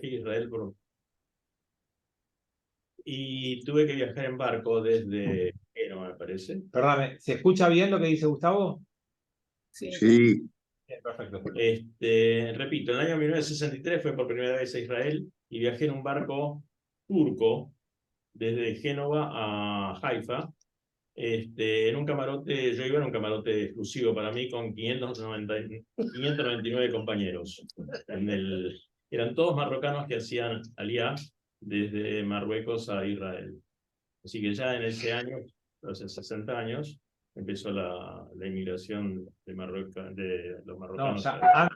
Israel y tuve que viajar en barco desde Génova, me parece. Perdóname, ¿se escucha bien lo que dice Gustavo? Sí. Bien, perfecto. Repito, en el año 1963 fue por primera vez a Israel y viajé en un barco turco desde Génova a Haifa. En un camarote, yo iba en un camarote exclusivo para mí con 599 compañeros. Eran todos marrocanos que hacían aliyá desde Marruecos a Israel. Así que ya en ese año, hace 60 años, empezó la inmigración de los marrocanos. No, ya,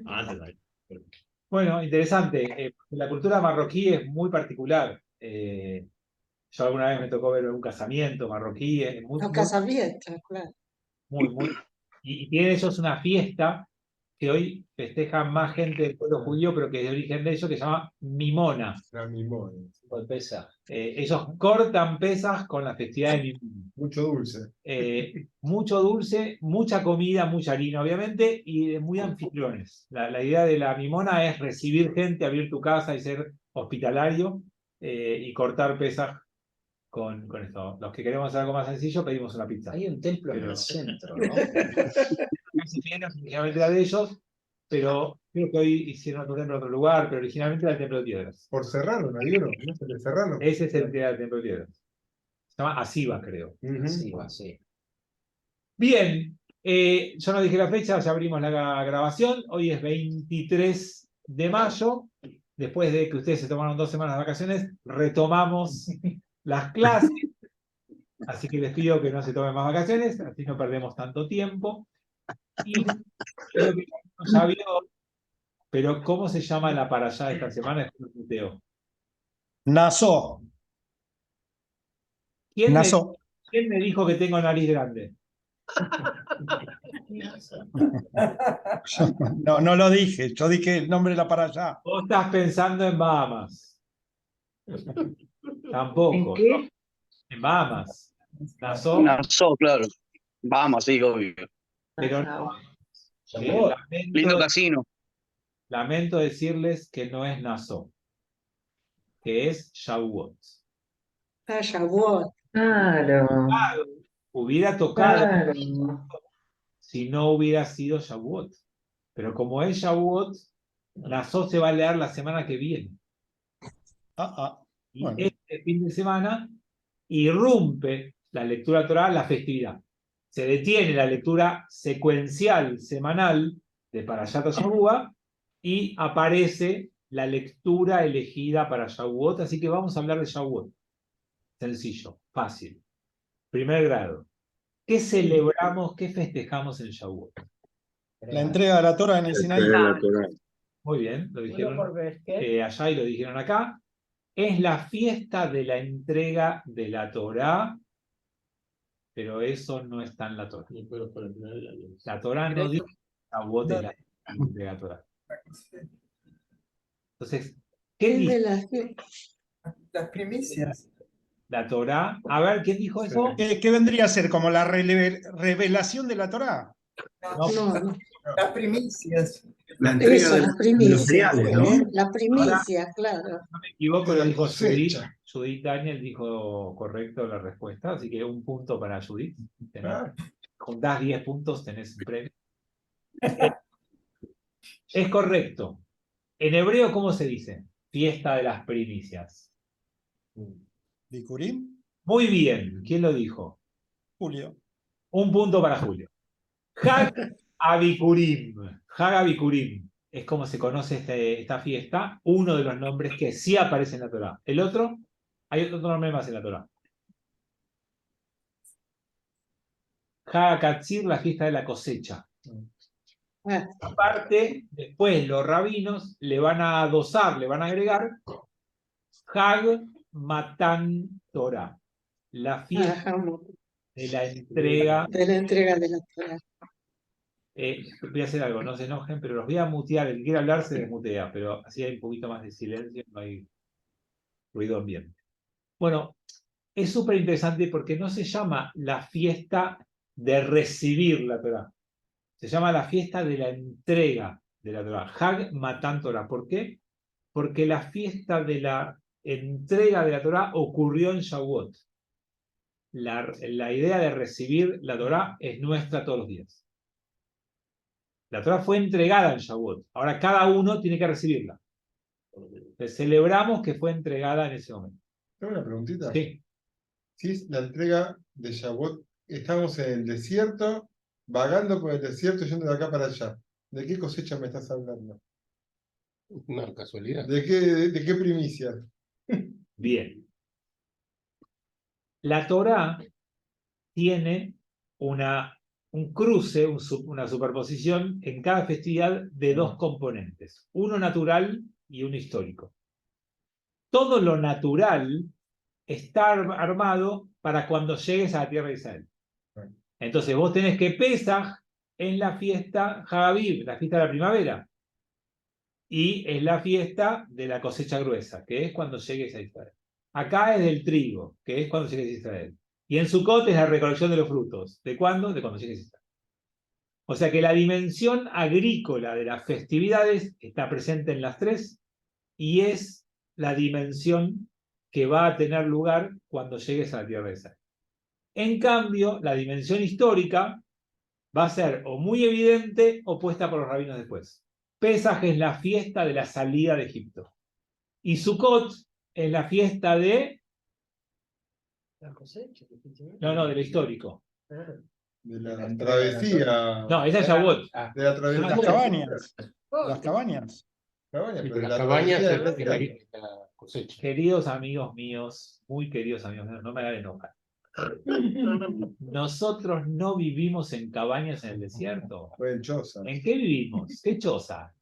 antes. Bueno, interesante. La cultura marroquí es muy particular. Yo alguna vez me tocó ver un casamiento marroquí. Los casamientos, claro. Muy. Y tienen ellos una fiesta que hoy festejan más gente del pueblo judío, pero que es de origen de ellos, que se llama Mimona. La mimona. Por pesa. Ellos cortan pesas con la festividad de Mimona. Mucho dulce. Mucho dulce, mucha comida, mucha harina, obviamente, y de muy anfitriones. La idea de la Mimona es recibir gente, abrir tu casa y ser hospitalario y cortar pesas con esto. Los que queremos hacer algo más sencillo, pedimos una pizza. Hay un templo en el centro, ¿no? Originalmente era de ellos, pero creo que hoy hicieron otro templo en otro lugar, pero originalmente era el templo de piedras. Por Serrano, ¿no vieron? ¿No es el de Serrano? Ese es el templo de piedras. Se llama Asiba, creo. Sí, va, sí. Bien, yo no dije la fecha, ya abrimos la grabación. Hoy es 23 de mayo. Después de que ustedes se tomaron 2 semanas de vacaciones, retomamos las clases. Así que les pido que no se tomen más vacaciones, así no perdemos tanto tiempo. Y creo que no ya vio, pero ¿cómo se llama la para allá esta semana? Después del muteo. Nassau. ¿Quién me dijo que tengo nariz grande? No lo dije, yo dije el nombre de la para allá. Vos estás pensando en Bahamas. Tampoco. ¿En qué? En Bahamas. Nassau. Nassau, claro. Vamos, sí, obvio. Pero Lindo casino. lamento decirles que no es Nassau, que es Shavuot. Ah, Shavuot. Claro. Hubiera tocado Claro. si no hubiera sido Shavuot. Pero como es Shavuot, Nassau se va a leer la semana que viene. Y Bueno. este fin de semana irrumpe la lectura Torá, la festividad. Se detiene la lectura secuencial semanal de Parashat Shavua y aparece la lectura elegida para Shavuot. Así que vamos a hablar de Shavuot. Sencillo, fácil. Primer grado. ¿Qué celebramos, qué festejamos en Shavuot? La entrega de la Torah en el Sinaí. Muy bien, lo dijeron allá y lo dijeron acá. Es la fiesta de la entrega de la Torá, pero eso no está en la Torá. La Torá no dice Shavuot es la entrega de la Torá. Entonces, ¿qué dice Las primicias. la Torá? A ver, ¿quién dijo eso? ¿Qué vendría a ser? ¿Como la revelación de la Torá? No. Las primicias. La entrega Eso, de las primicias. cereales, ¿no? Las primicias, claro. No me equivoco, lo dijo Cosecha. Judith. Judith Daniel dijo correcto la respuesta, así que un punto para Judith. Juntás 10 puntos, tenés un premio. Es correcto. En hebreo, ¿cómo se dice? Fiesta de las primicias. ¿Bikurim? Muy bien. ¿Quién lo dijo? Julio. Un punto para Julio. Hag Abikurim. Hag Abikurim. Es como se conoce esta fiesta. Uno de los nombres que sí aparece en la Torá. El otro, hay otro nombre más en la Torá. Hag Katzir, la fiesta de la cosecha. Aparte, después los rabinos le van a adosar, le van a agregar Hag Matan Torah, la fiesta de la entrega. De la entrega de la Torah. Voy a hacer algo, no se enojen, pero los voy a mutear. El que quiera hablar se desmutea, pero así hay un poquito más de silencio, no hay ruido ambiente. Bueno, es súper interesante porque no se llama la fiesta de recibir la Torah. Se llama la fiesta de la entrega de la Torah. Hag Matan Torah. ¿Por qué? Porque la fiesta de la entrega de la Torá ocurrió en Shavuot. La idea de recibir la Torá es nuestra todos los días. La Torá fue entregada en Shavuot. Ahora cada uno tiene que recibirla. Entonces, celebramos que fue entregada en ese momento. Tengo una preguntita. Sí. Si es la entrega de Shavuot, estamos en el desierto, vagando por el desierto, yendo de acá para allá. ¿De qué cosecha me estás hablando? Una casualidad. ¿De qué primicia? Bien. La Torá tiene un cruce, una superposición en cada festividad de dos componentes, uno natural y uno histórico. Todo lo natural está armado para cuando llegues a la tierra de Israel. Entonces vos tenés que Pesaj en la fiesta Hagaviv, la fiesta de la primavera, y es la fiesta de la cosecha gruesa, que es cuando llegues a Israel. Acá es del trigo, que es cuando llegues a Israel. Y en Sukkot es la recolección de los frutos. ¿De cuándo? De cuando llegues a Israel. O sea que la dimensión agrícola de las festividades está presente en las tres y es la dimensión que va a tener lugar cuando llegues a la tierra de Israel. En cambio, la dimensión histórica va a ser o muy evidente o puesta por los rabinos después. Pesaj es la fiesta de la salida de Egipto. Y Sukkot es la fiesta de... La cosecha. No, de lo histórico. De la travesía. No, esa es Shavuot. De la travesía. Las cabañas. Las cabañas. Cabaña, Sí, pero pero de la la cabaña travesía es de la cosecha. Queridos amigos míos, muy queridos amigos míos, no me hagan enojar. Nosotros no vivimos en cabañas en el desierto. Fue en Choza. ¿En qué vivimos? ¿Qué choza?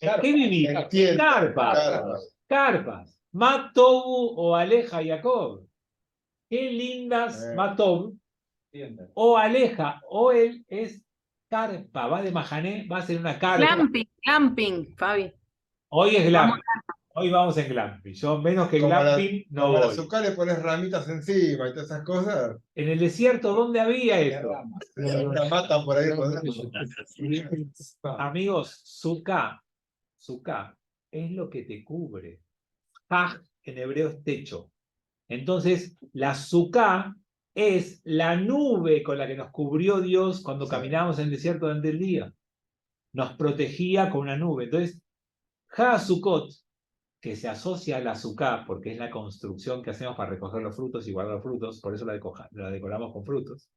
¿En qué vivimos? En tiendas, Carpas. carpas. Carpas. Matobu o Aleja Jacob. Qué lindas Matob o Aleja. O él es carpa. Va de Mahané, va a ser una carpa. Glamping, Fabi. Hoy es glamping. Hoy vamos en glamping. Yo menos que Como glamping no como voy. al azúcar le pones ramitas encima y todas esas cosas. En el desierto, ¿dónde había esto? La matan por ahí. Amigos, Sukkah es lo que te cubre. Haj en hebreo es techo. Entonces, la Sukkah es la nube con la que nos cubrió Dios cuando caminábamos en el desierto durante el día. Nos protegía con una nube. Entonces, Sukkot, que se asocia a la Sukkah, porque es la construcción que hacemos para recoger los frutos y guardar los frutos, por eso la decoramos con frutos,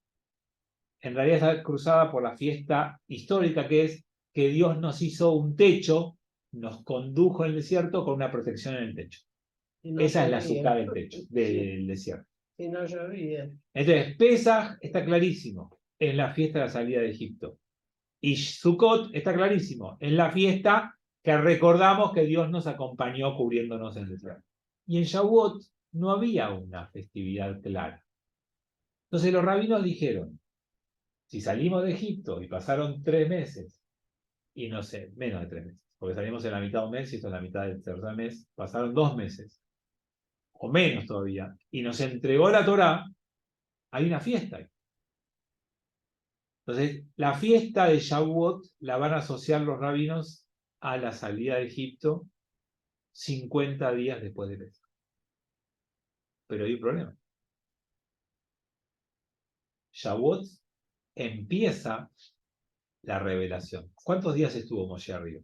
en realidad está cruzada por la fiesta histórica, que es que Dios nos hizo un techo, nos condujo en el desierto con una protección en el techo. Esa es la Sukkah del techo, del desierto. Y no llovía. Entonces, Pesaj está clarísimo, es la fiesta de la salida de Egipto. Y Sukkot está clarísimo, es la fiesta que recordamos que Dios nos acompañó cubriéndonos en el desierto. Y en Shavuot no había una festividad clara. Entonces los rabinos dijeron, si salimos de Egipto y pasaron 3 meses, y no sé, menos de 3 meses, porque salimos en la mitad de un mes y esto en la mitad del tercer mes, pasaron 2 meses, o menos todavía, y nos entregó la Torá, hay una fiesta ahí. Entonces, la fiesta de Shavuot la van a asociar los rabinos a la salida de Egipto 50 días después de Pesaj. Pero hay un problema. Shavuot empieza la revelación. ¿Cuántos días estuvo Moshe arriba?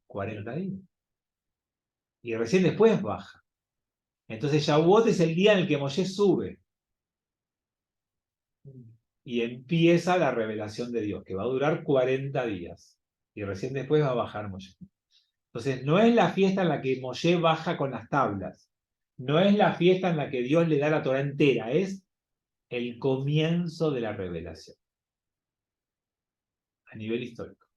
40 días. Y recién después baja. Entonces Shavuot es el día en el que Moshe sube. Y empieza la revelación de Dios, que va a durar 40 días. Y recién después va a bajar Moshe. Entonces no es la fiesta en la que Moshe baja con las tablas. No es la fiesta en la que Dios le da la Torá entera. Es el comienzo de la revelación. A nivel histórico.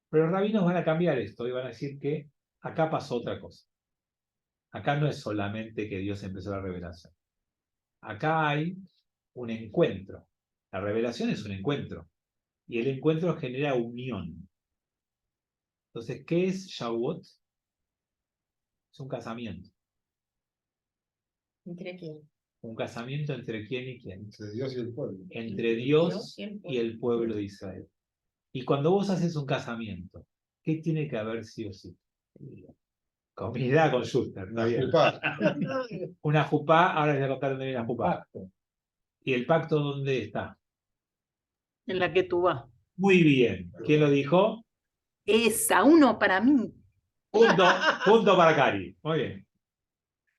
Pero los rabinos van a cambiar esto y van a decir que acá pasó otra cosa. Acá no es solamente que Dios empezó la revelación. Acá hay un encuentro. La revelación es un encuentro. Y el encuentro genera unión. Entonces, ¿qué es Shavuot? Es un casamiento. ¿Entre quién? Un casamiento entre quién y quién. Entre Dios y el pueblo. Entre Dios y el pueblo de Israel. Y cuando vos haces un casamiento, ¿qué tiene que haber sí o sí? Comida con Schuster, está bien. Jupá. Una jupá, ahora les voy a contar dónde viene la jupá. ¿Y el pacto dónde está? En la que tú vas. Muy bien. ¿Quién lo dijo? Esa, uno para mí. Punto para Cari. Muy bien.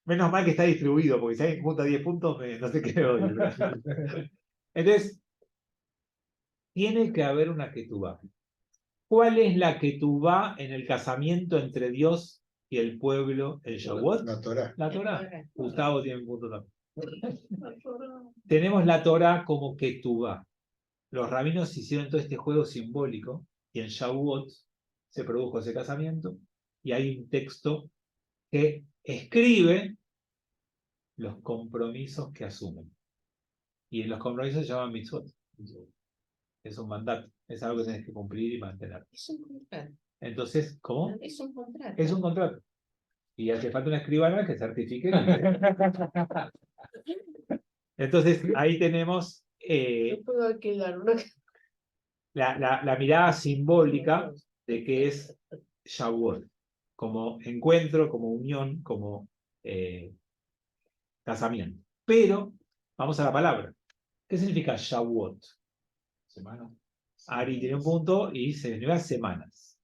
Menos mal que está distribuido, porque si alguien junta 10 puntos, no sé qué le doy. Entonces, tiene que haber una ketubá. ¿Cuál es la ketubá en el casamiento entre Dios y el pueblo en Shavuot? La Torá. La Torá. Gustavo tiene un punto también. Tenemos la Torá como ketubá. Los rabinos hicieron todo este juego simbólico y en Shavuot se produjo ese casamiento y hay un texto que escribe los compromisos que asumen. Y los compromisos se llaman mitzvot. Es un mandato, es algo que tienes que cumplir y mantener. Es un contrato. Entonces, ¿cómo? Es un contrato. Es un contrato. Y hace falta una escribana que certifique. Entonces, ahí tenemos Yo puedo alquilar una. la mirada simbólica de que es Shavuot, como encuentro, como unión, como casamiento. Pero, vamos a la palabra. ¿Qué significa Shavuot? Semana. Ari tiene un punto y significa semanas.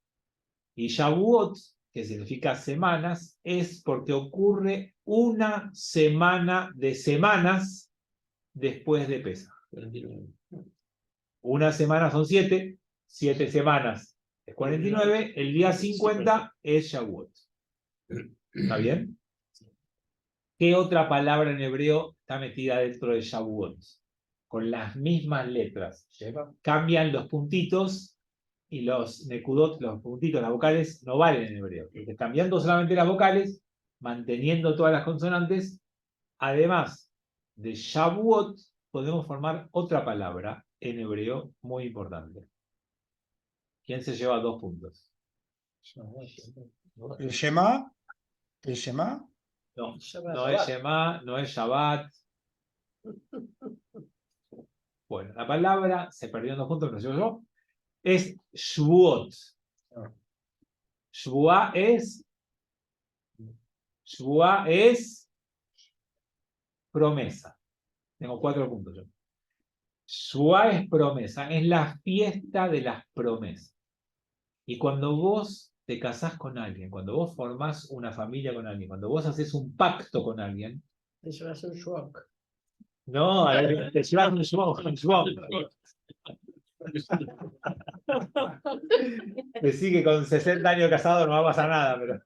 Y Shavuot, que significa semanas, es porque ocurre una semana de semanas después de Pesaj. Una semana son 7, 7 semanas es 49, el día 50 es Shavuot. ¿Está bien? ¿Qué otra palabra en hebreo está metida dentro de Shavuot? Con las mismas letras. Cambian los puntitos y los nekudot, los puntitos, las vocales, no valen en hebreo. Porque cambiando solamente las vocales, manteniendo todas las consonantes, además de Shavuot, podemos formar otra palabra en hebreo muy importante. ¿Quién se lleva 2 puntos? El Shema. El Shema. No, no es Shema, no es Shabbat. Bueno, la palabra, se perdió en 2 puntos, pero lo llevo yo, es Shvuot. Shvuá es promesa. Tengo 4 puntos yo. Shvuá es promesa, es la fiesta de las promesas. Y cuando vos te casás con alguien, cuando vos formás una familia con alguien, cuando vos haces un pacto con alguien, Te llevas un shock. no, te llevas un shvuá. Decí que con 60 años casado no va a pasar nada, pero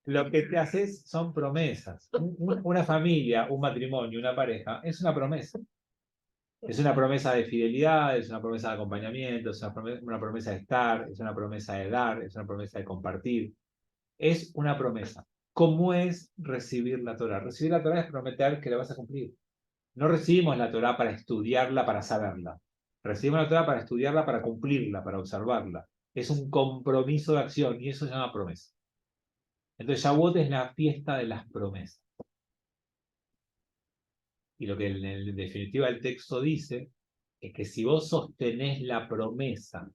lo que te haces son promesas. Una familia, un matrimonio, una pareja, es una promesa. Es una promesa de fidelidad, es una promesa de acompañamiento, es una promesa de estar, es una promesa de dar, es una promesa de compartir. Es una promesa. ¿Cómo es recibir la Torá? Recibir la Torá es prometer que la vas a cumplir. No recibimos la Torá para estudiarla, para saberla. Recibimos la Torá para estudiarla, para cumplirla, para observarla. Es un compromiso de acción y eso se llama promesa. Entonces Shavuot es la fiesta de las promesas. Y lo que en definitiva el texto dice es que si vos sostenés la promesa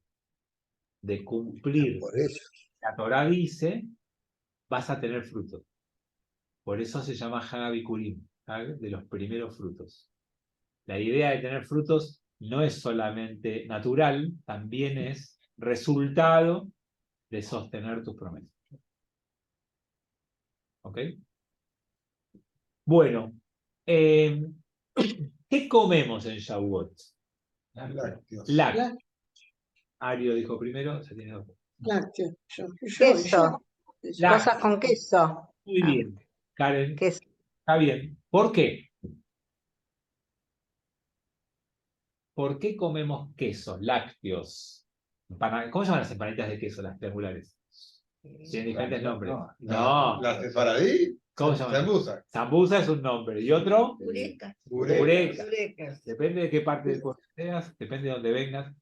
de cumplir la Torá dice, vas a tener fruto. Por eso se llama Hag Bikurim, de los primeros frutos. La idea de tener frutos no es solamente natural, también es resultado de sostener tus promesas. ¿Ok? Bueno, ¿qué comemos en Shavuot? Lácteos. Lácteos. Ario dijo primero, se tiene 2. Lácteo. Queso. Cosas con queso. Muy bien. Karen, Queso. está bien. ¿Por qué? ¿Por qué comemos queso, lácteos? ¿Cómo se llaman las empanaditas de queso, las triangulares? Tienen diferentes nombres. No. ¿Las de Faradí? ¿Cómo se llaman? Sambusa. Sambusa es un nombre. ¿Y otro? Eureka. Eureka. Eureka. Depende de qué parte del pueblo seas, depende de dónde vengas.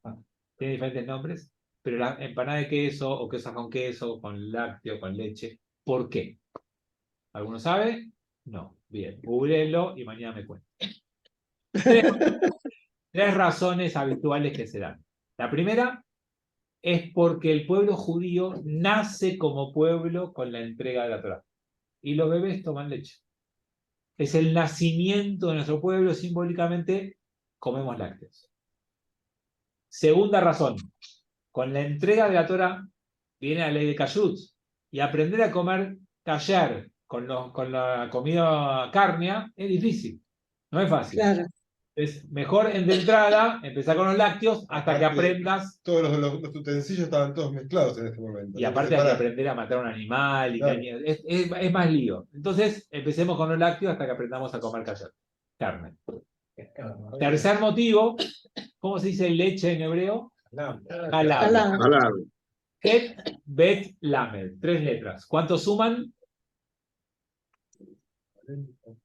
Tiene diferentes nombres. Pero la empanada de queso o queso con queso, con lácteo, con leche. ¿Por qué? ¿Alguno sabe? No. Bien. Googleenlo y mañana me cuento. 3 razones habituales que se dan. La primera es porque el pueblo judío nace como pueblo con la entrega de la Torá. Y los bebés toman leche. Es el nacimiento de nuestro pueblo, simbólicamente comemos lácteos. Segunda razón, con la entrega de la Torá viene la ley de kashrut, y aprender a comer kasher con la comida cárnea es difícil, no es fácil. Claro, Es mejor de entrada empezar con los lácteos hasta que Aparte, aprendas, Todos los utensilios estaban todos mezclados en este momento. y Hay que aparte hay que separar. aprender a matar a un animal, y Claro. es más lío. Entonces empecemos con los lácteos hasta que aprendamos a comer kasher, carne. Tercer motivo, ¿cómo se dice leche en hebreo? Halab. Halab. Het, Bet, Lamed. 3 letras. ¿Cuántos suman?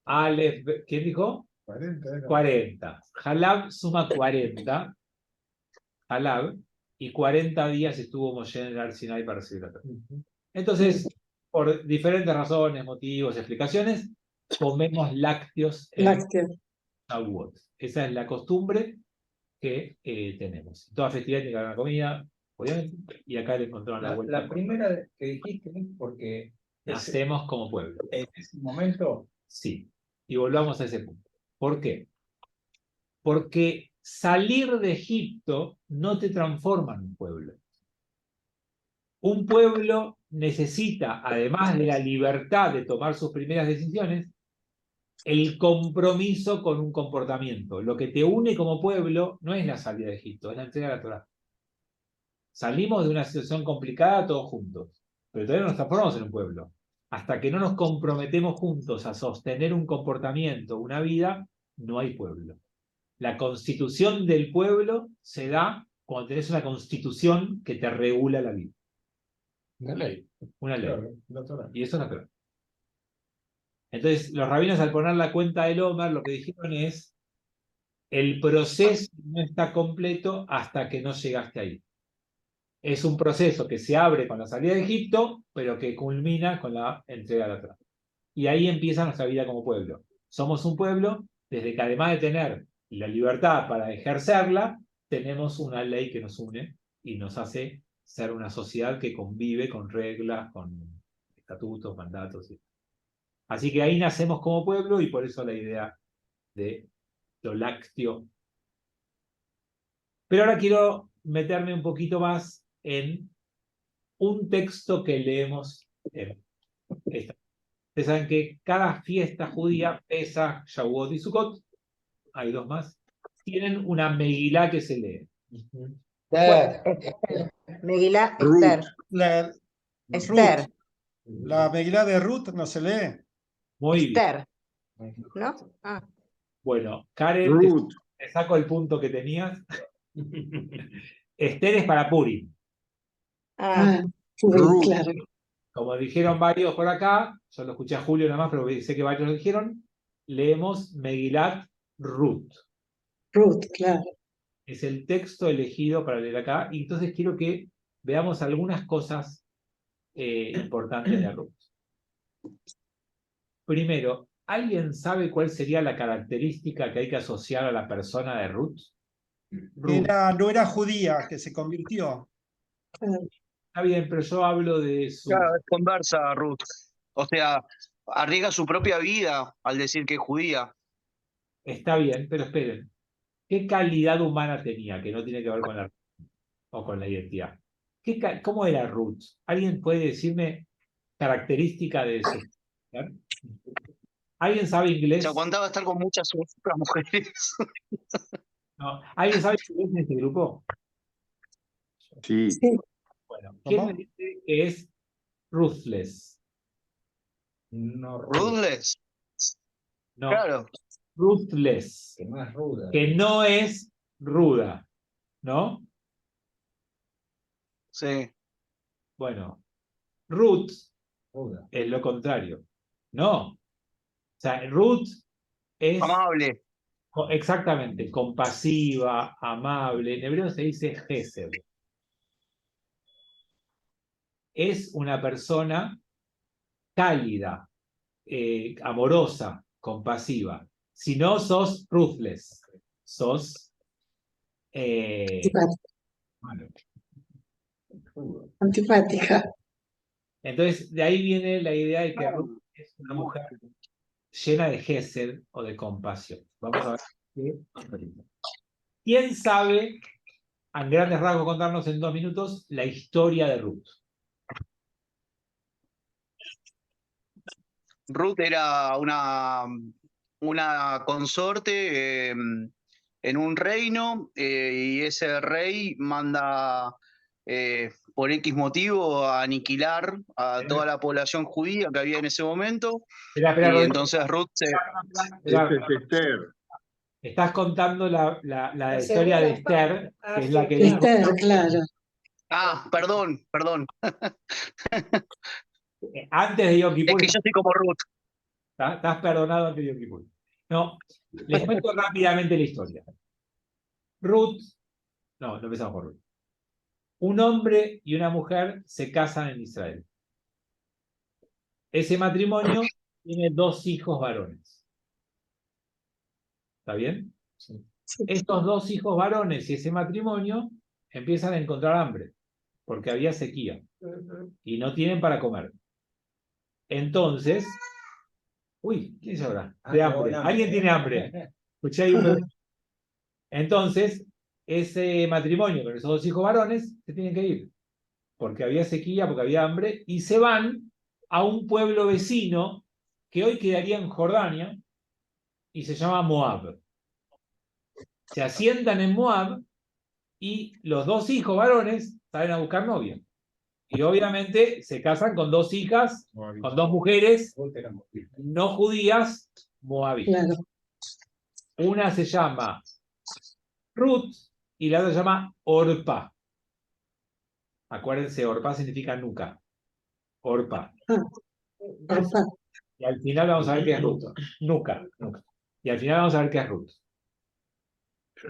Aleph, ¿quién dijo? 40 era. 40. Halab suma 40. Halab. Y 40 días estuvo Moshe en el Har Sinai para recibir la Torá. Entonces, por diferentes razones, motivos, explicaciones, comemos lácteos en Lácteos. Shavuot. Esa es la costumbre que tenemos. Toda festividad tiene que haber una comida, obviamente, y acá le encontraron la vuelta. La primera que dijiste es porque Nacemos como pueblo. en ese momento Sí. Y volvamos a ese punto. ¿Por qué? Porque salir de Egipto no te transforma en un pueblo. Un pueblo necesita, además de la libertad de tomar sus primeras decisiones, el compromiso con un comportamiento. Lo que te une como pueblo no es la salida de Egipto, es la entrega de la Torá. Salimos de una situación complicada todos juntos, pero todavía no nos transformamos en un pueblo. Hasta que no nos comprometemos juntos a sostener un comportamiento, una vida, no hay pueblo. La constitución del pueblo se da cuando tenés una constitución que te regula la vida. Una ley. Una ley. Claro, la Torá. Y eso es la Torá. Entonces, los rabinos, al poner la cuenta del Omer, lo que dijeron es: el proceso no está completo hasta que no llegaste ahí. Es un proceso que se abre con la salida de Egipto, pero que culmina con la entrega de la Torá. Y ahí empieza nuestra vida como pueblo. Somos un pueblo desde que, además de tener la libertad para ejercerla, tenemos una ley que nos une y nos hace ser una sociedad que convive con reglas, con estatutos, mandatos. Así que ahí nacemos como pueblo, y por eso la idea de lo lácteo. Pero ahora quiero meterme un poquito más en un texto que leemos en esta. Ustedes saben que cada fiesta judía, Pesach, Shavuot y Sukkot, hay 2 más, tienen una Megilá que se lee. Megilá, Ruth. Esther. Esther. La Megilá de Ruth no se lee. Muy bien. Esther. ¿No? Ah. Bueno, Karen, Ruth. te saco el punto que tenías. Esther es para Purim. Ah. Ruth, claro. Como dijeron varios por acá, yo lo escuché a Julio nada más, pero sé que varios lo dijeron, leemos Megilat Ruth. Ruth, claro. Es el texto elegido para leer acá, y entonces quiero que veamos algunas cosas importantes de Ruth. Primero, ¿alguien sabe cuál sería la característica que hay que asociar a la persona de Ruth? Ruth. No era judía, que se convirtió. Está bien, pero yo hablo de su... Claro, es conversa, Ruth. O sea, arriesga su propia vida al decir que es judía. Está bien, pero esperen. ¿Qué calidad humana tenía que no tiene que ver con la o con la identidad? ¿Cómo era Ruth? ¿Alguien puede decirme característica de eso? ¿Alguien sabe inglés? Se aguantaba estar con muchas otras mujeres. No. ¿Alguien sabe inglés en este grupo? Sí. Bueno, ¿quién me dice que es ruthless? No, Ruthless. No. Claro. Ruthless. que no es ruda. Que no es ruda, ¿no? Sí. Bueno, Ruth Ruda. es lo contrario. No. O sea, Ruth es... Amable. Exactamente, compasiva, amable. En hebreo se dice Gesed. Es una persona cálida, amorosa, compasiva. Si no, sos ruthless. Sos... malo. Antipática. Entonces, de ahí viene la idea de que Ruth es una mujer llena de gesed o de compasión. Vamos a ver qué. ¿Quién sabe, a grandes rasgos, contarnos en 2 minutos la historia de Ruth? Ruth era una consorte en un reino y ese rey manda por X motivo a aniquilar a toda la población judía que había en ese momento. Espera, Y Rodrigo. entonces Ruth se... Espera, Este es Esther. estás contando la historia segunda de Esther, parte. que es Sí, la que dijo. Esther, claro. Ah, perdón. Antes de Yom Es Kippur. que yo soy como Ruth. Estás perdonado antes de Yom Kippur. No, les cuento rápidamente la historia. Ruth, no empezamos por Ruth. Un hombre y una mujer se casan en Israel. Ese matrimonio tiene 2 hijos varones. ¿Está bien? Sí. Estos 2 hijos varones y ese matrimonio empiezan a encontrar hambre, porque había sequía y no tienen para comer. Entonces, uy, ¿quién se habrá? De hambre. Alguien tiene hambre. Escuché ahí un bebé. Entonces, ese matrimonio con esos 2 hijos varones se tienen que ir, porque había sequía, porque había hambre, y se van a un pueblo vecino que hoy quedaría en Jordania y se llama Moab. Se asientan en Moab y los 2 hijos varones salen a buscar novia. Y obviamente se casan con 2 hijas, con 2 mujeres no judías moabitas. Claro. Una se llama Ruth y la otra se llama Orpa. Acuérdense, Orpa significa nuca. Orpa. Orpa. Y al final vamos a ver qué es Ruth. Nuca. Y al final vamos a ver qué es Ruth.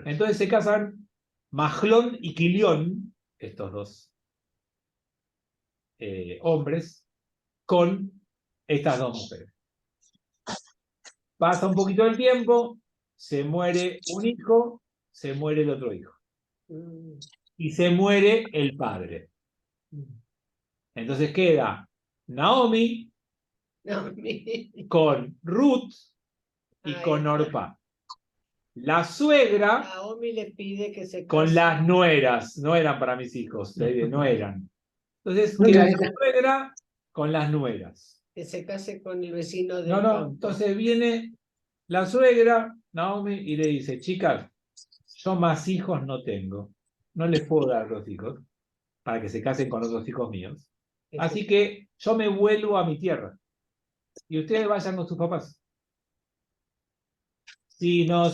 Entonces se casan Mahlón y Quilión, estos 2 hombres, con estas 2 mujeres. Pasa un poquito el tiempo, se muere un hijo, se muere el otro hijo. Y se muere el padre. Entonces queda Naomi con Ruth y con Orpa. La suegra Naomi le pide que se con case. las nueras. No eran para mis hijos, no eran. Entonces No queda era. la suegra con las nueras. Que se case con el vecino del No, campo. entonces viene la suegra, Naomi, y le dice, chicas, yo más hijos no tengo. No les puedo dar 2 hijos para que se casen con otros hijos míos. Así que yo me vuelvo a mi tierra. Y ustedes vayan con sus papás. Si no,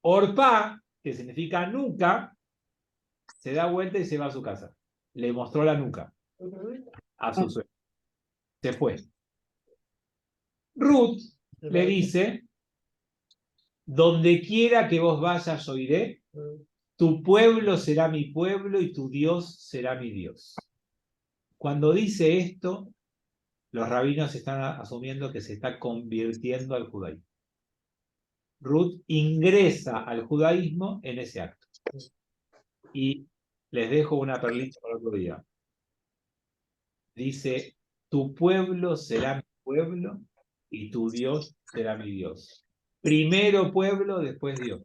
Orpa, que significa nuca, se da vuelta y se va a su casa. Le mostró la nuca a su suegra. Se fue. Ruth le dice, donde quiera que vos vayas yo iré, tu pueblo será mi pueblo y tu Dios será mi Dios. Cuando dice esto, los rabinos están asumiendo que se está convirtiendo al judaísmo. Ruth ingresa al judaísmo en ese acto. Y les dejo una perlita para otro día. Dice, tu pueblo será mi pueblo y tu Dios será mi Dios. Primero pueblo, después Dios.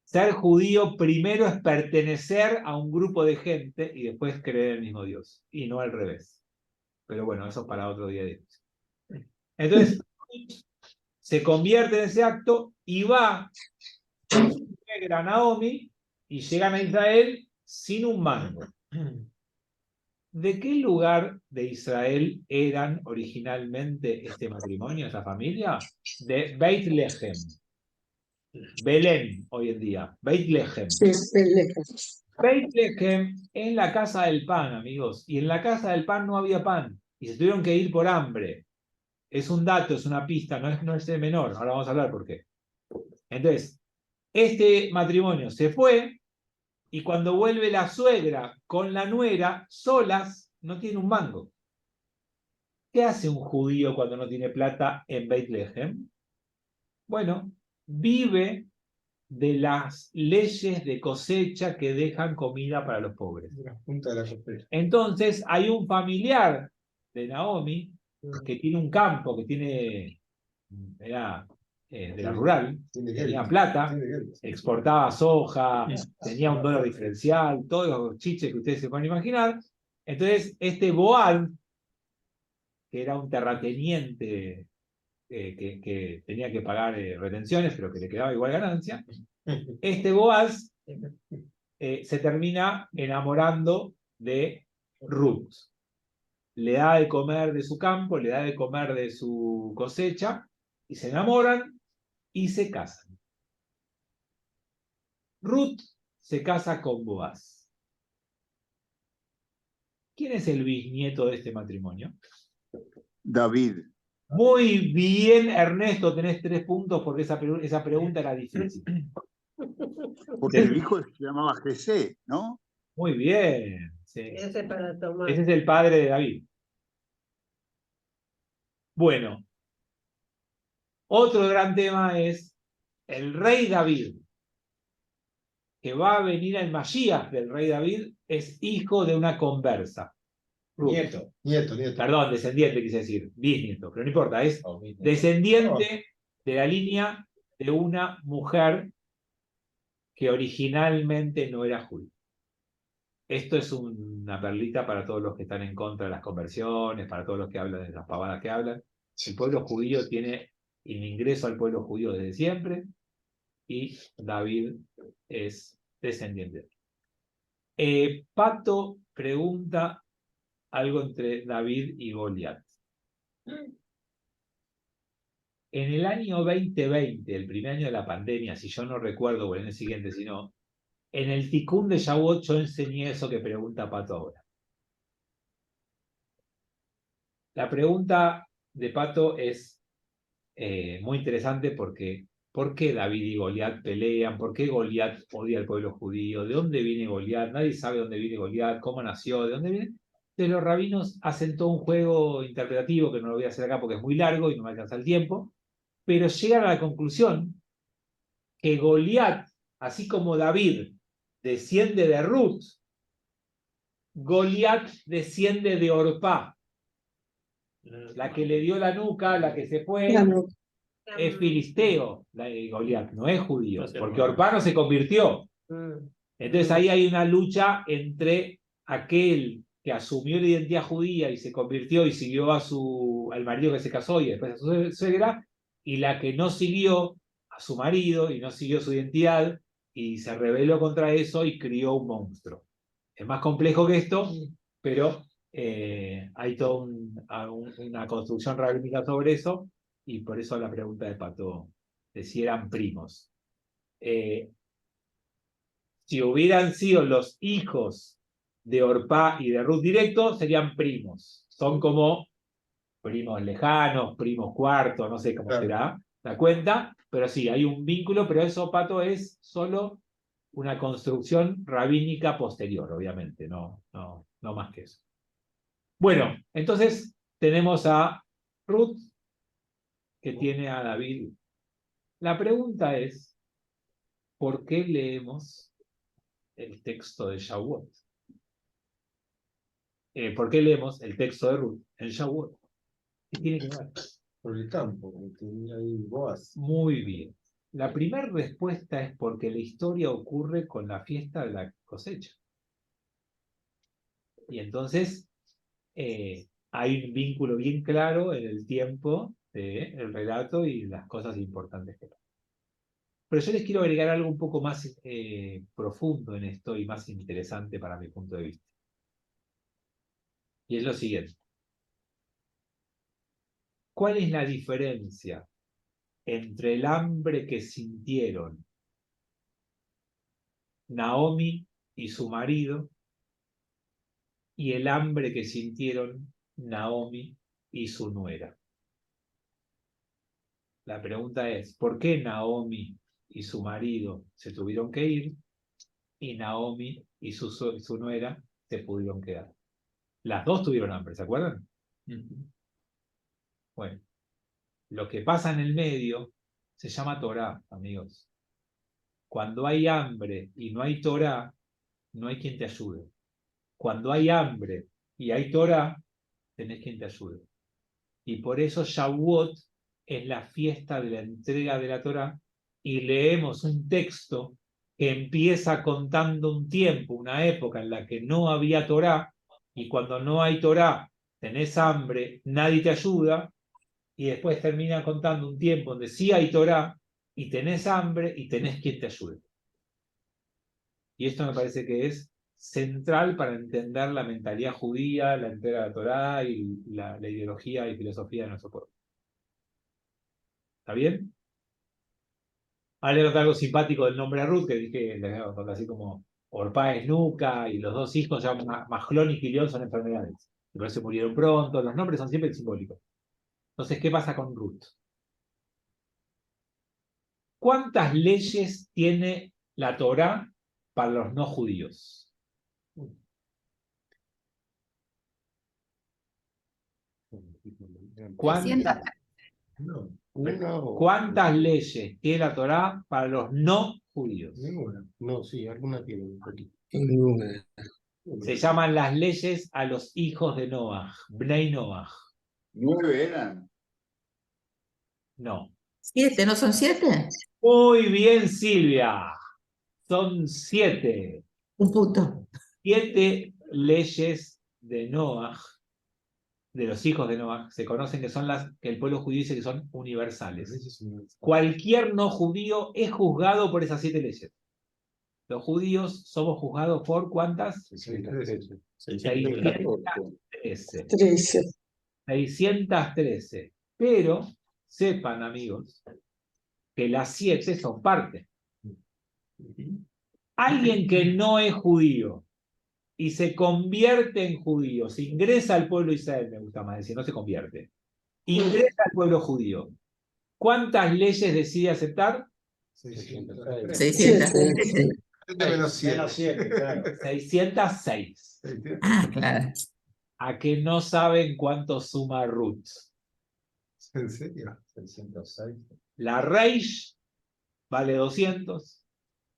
Ser judío primero es pertenecer a un grupo de gente y después creer en el mismo Dios. Y no al revés. Pero bueno, eso es para otro día. Entonces, se convierte en ese acto y va con su suegra Naomi y llegan a Israel sin un mango. ¿De qué lugar de Israel eran originalmente este matrimonio, esta familia? De Beit Lehem. Belén, hoy en día. Beit Lehem. Sí, Belén. Beit Lehem en la casa del pan, amigos. Y en la casa del pan no había pan. Y se tuvieron que ir por hambre. Es un dato, es una pista, no es de menor. Ahora vamos a hablar por qué. Entonces, este matrimonio se fue y cuando vuelve la suegra con la nuera, solas, no tiene un mango. ¿Qué hace un judío cuando no tiene plata en Beit Lehem? Bueno, vive de las leyes de cosecha que dejan comida para los pobres. De la punta de la cosecha. Entonces hay un familiar de Naomi que tiene un campo, que era de la rural, tenía plata, exportaba soja, tenía un dólar diferencial, todos los chiches que ustedes se pueden imaginar. Entonces este Boaz, que era un terrateniente que tenía que pagar retenciones, pero que le quedaba igual ganancia, este Boaz se termina enamorando de Ruth. Le da de comer de su campo, le da de comer de su cosecha, y se enamoran y se casan. Ruth se casa con Boaz. ¿Quién es el bisnieto de este matrimonio? David. Muy bien, Ernesto, tenés 3 puntos porque esa pregunta era difícil. Porque el hijo se llamaba Jesé, ¿no? Muy bien. Sí. Ese para tomar. Ese es el padre de David. Bueno, otro gran tema es el rey David, que va a venir al Mashiach del rey David, es hijo de una conversa. Nieto. Perdón, descendiente quise decir, bisnieto, pero no importa, es descendiente de la línea de una mujer que originalmente no era judía. Esto es una perlita para todos los que están en contra de las conversiones, para todos los que hablan de las pavadas que hablan. El pueblo judío tiene el ingreso al pueblo judío desde siempre y David es descendiente. Pato pregunta algo entre David y Goliat. En el año 2020, el primer año de la pandemia, si yo no recuerdo, o en el siguiente, sino en el Tikkun de Shavuot yo enseñé eso que pregunta Pato ahora. La pregunta de Pato es muy interesante porque ¿por qué David y Goliat pelean? ¿Por qué Goliat odia al pueblo judío? ¿De dónde viene Goliat? Nadie sabe dónde viene Goliat, cómo nació, de dónde viene. Entonces los rabinos hacen todo un juego interpretativo que no lo voy a hacer acá porque es muy largo y no me alcanza el tiempo, pero llegan a la conclusión que Goliat, así como David desciende de Ruth, Goliat desciende de Orpá, la que le dio la nuca, la que se fue, es filisteo, Goliat, no es judío, porque Orpá no se convirtió. Entonces ahí hay una lucha entre aquel que asumió la identidad judía y se convirtió y siguió al marido que se casó y después a su suegra, y la que no siguió a su marido y no siguió su identidad y se rebeló contra eso y crió un monstruo. Es más complejo que esto, pero hay toda una construcción rabínica sobre eso, y por eso la pregunta de Pato, de si eran primos. Si hubieran sido los hijos de Orpá y de Ruth directo, serían primos. Son como primos lejanos, primos cuartos, no sé cómo será la cuenta, pero sí, hay un vínculo, pero eso, Pato, es solo una construcción rabínica posterior, obviamente, no más que eso. Bueno, entonces tenemos a Ruth, que tiene a David. La pregunta es, ¿por qué leemos el texto de Shavuot? ¿Por qué leemos el texto de Ruth en Shavuot? ¿Qué tiene que ver? Por el campo, porque hay Boaz. Muy bien. La primera respuesta es porque la historia ocurre con la fiesta de la cosecha. Y entonces hay un vínculo bien claro en el tiempo del relato y las cosas importantes que pasan. Pero yo les quiero agregar algo un poco más profundo en esto y más interesante para mi punto de vista. Y es lo siguiente. ¿Cuál es la diferencia entre el hambre que sintieron Naomi y su marido y el hambre que sintieron Naomi y su nuera? La pregunta es, ¿por qué Naomi y su marido se tuvieron que ir y Naomi y su nuera se pudieron quedar? Las dos tuvieron hambre, ¿se acuerdan? Bueno, lo que pasa en el medio se llama Torá, amigos. Cuando hay hambre y no hay Torá, no hay quien te ayude. Cuando hay hambre y hay Torá, tenés quien te ayude. Y por eso Shavuot es la fiesta de la entrega de la Torá, y leemos un texto que empieza contando un tiempo, una época en la que no había Torá, y cuando no hay Torá, tenés hambre, nadie te ayuda, y después termina contando un tiempo donde sí hay Torá, y tenés hambre y tenés quien te ayude. Y esto me parece que es central para entender la mentalidad judía, la entrega de la Torá y la ideología y filosofía de nuestro pueblo. ¿Está bien? Ahora le noté algo simpático del nombre de Ruth, que dije, así como Orpá es Nuca, y los dos hijos, ya Majlón y Quilión, son enfermedades. Y por eso murieron pronto. Los nombres son siempre simbólicos. Entonces, ¿qué pasa con Ruth? ¿Cuántas leyes tiene la Torá para los no judíos? ¿Cuántas leyes tiene la Torá para los no judíos? Ninguna. No, sí, alguna tiene un poquito. Se llaman las leyes a los hijos de Noaj, Bnei Noaj. 9 eran. No. 7, ¿no son 7? Muy bien, Silvia. Son 7. Un punto. 7 leyes de Noaj, de los hijos de Noaj, se conocen que son las que el pueblo judío dice que son universales. Cualquier no judío es juzgado por esas 7 leyes. Los judíos somos juzgados por ¿cuántas? 613. 613. 13. 613. Pero sepan, amigos, que las 7 son parte. Alguien que no es judío y se convierte en judío, se ingresa al pueblo de Israel, me gusta más decir, no se convierte, ingresa al pueblo judío. ¿Cuántas leyes decide aceptar? 613. Menos 7, claro. 606. Ah, claro. ¿A que no saben cuánto suma Ruth? ¿En serio? 606. La Reish vale 200,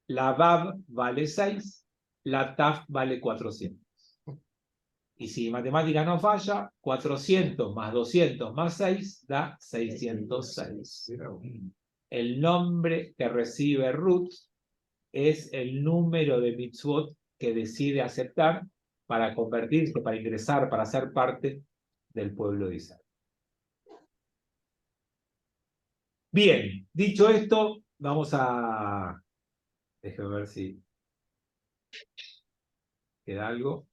la Vav vale 6, la Taf vale 400. Y si matemática no falla, 400 más 200 más 6 da 606. El nombre que recibe Ruth es el número de mitzvot que decide aceptar para convertirse, para ingresar, para ser parte del pueblo de Israel. Bien, dicho esto, vamos a... Déjame ver si queda algo.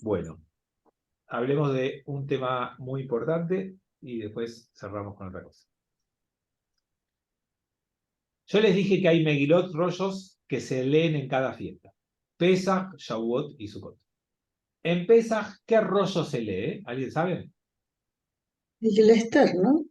Bueno, hablemos de un tema muy importante y después cerramos con otra cosa. Yo les dije que hay Megilot, rollos que se leen en cada fiesta. Pesach, Shavuot y Sukkot. En Pesach, ¿qué rollo se lee? ¿Alguien sabe? Y el Esther, ¿no?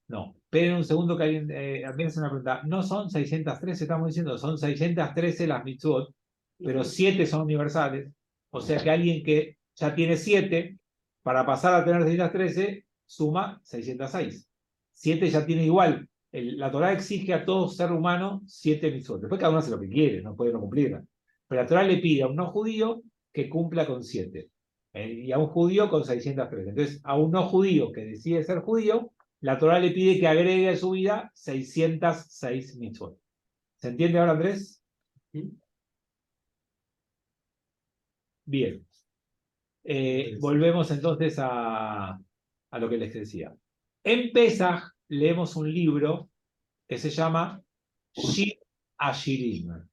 No. Esperen un segundo que alguien me hace una pregunta. No son 613, estamos diciendo, son 613 las mitzvot, pero 7 son universales. O sea que alguien que ya tiene 7, para pasar a tener 613, suma 606. 7 ya tiene igual. La Torá exige a todo ser humano 7 mitzvot. Después cada uno hace lo que quiere, no puede no cumplirla. Pero la Torá le pide a un no judío que cumpla con 7. Y a un judío con 613. Entonces, a un no judío que decide ser judío, la Torá le pide que agregue a su vida 606 mitzvot. ¿Se entiende ahora, Andrés? Bien. Volvemos entonces a lo que les decía. En Pesach leemos un libro que se llama Shir Hashirim.